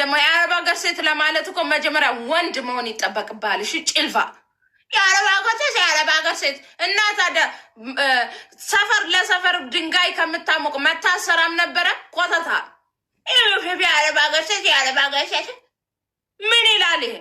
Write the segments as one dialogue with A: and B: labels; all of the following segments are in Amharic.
A: ደግሞ የአረብ ሀገር ሴት ለማለት እኮ መጀመሪያ ወንድ መሆን ይጠበቅብሃል። እሺ ጭልፋ የአረብ ሀገር ሴት እና ታዲያ ሰፈር ለሰፈር ድንጋይ ከምታሞቅ መታሰራም ነበረ። ቆተታ የአረብ ሀገር ሴት ምን ይላል ይሄ?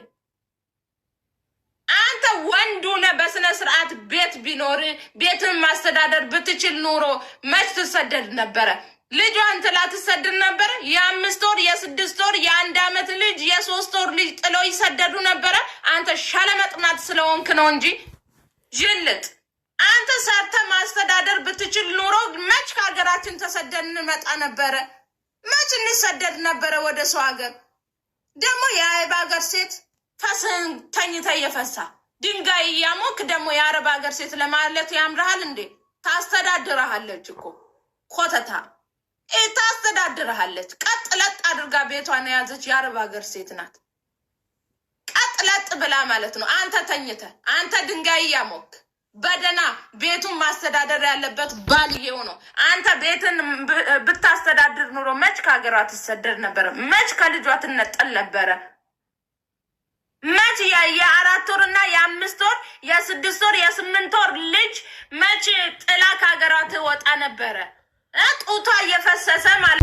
A: አንተ ወንዱ ነህ። በስነ ስርዓት ቤት ቢኖር ቤትን ማስተዳደር ብትችል ኑሮ መች ትሰደድ ነበረ? ልጇን ጥላ ትሰደድ ነበረ? የ5 ወር የ6 ወር የ1 ዓመት ልጅ የ3 ወር ልጅ ጥሎ ይሰደዱ ነበረ? አንተ ሸለመጥናት ስለሆንክ ነው እንጂ ጅልጥ። አንተ ሰርተ ማስተዳደር ብትችል ኑሮ መች ከሀገራችን ተሰደድ እንመጣ ነበረ? መች እንሰደድ ነበረ ወደ ሰው ሀገር? ደግሞ የአረብ ሀገር ሴት ፈስህን ተኝተ የፈሳ ድንጋይ እያሞክ ደግሞ የአረብ ሀገር ሴት ለማለት ያምርሃል እንዴ? ታስተዳድረሃለች እኮ ኮተታ ታስተዳድረሃለች። ቀጥ ለጥ አድርጋ ቤቷን የያዘች የአረብ ሀገር ሴት ናት። ቀጥ ለጥ ብላ ማለት ነው። አንተ ተኝተ አንተ ድንጋይ እያሞክ በደና ቤቱን ማስተዳደር ያለበት ባልየው ነው። አንተ ቤትን ብታስተዳድር ኑሮ መች ከሀገሯ ትሰደድ ነበረ? መች ከልጇ ትነጠል ነበረ? መች የ4 ወርና የ5 ወር የ6 ወር የ8 ወር ልጅ መች ጥላ ከሀገሯ ትወጣ ነበረ? ጡቷ እየፈሰሰ ማለት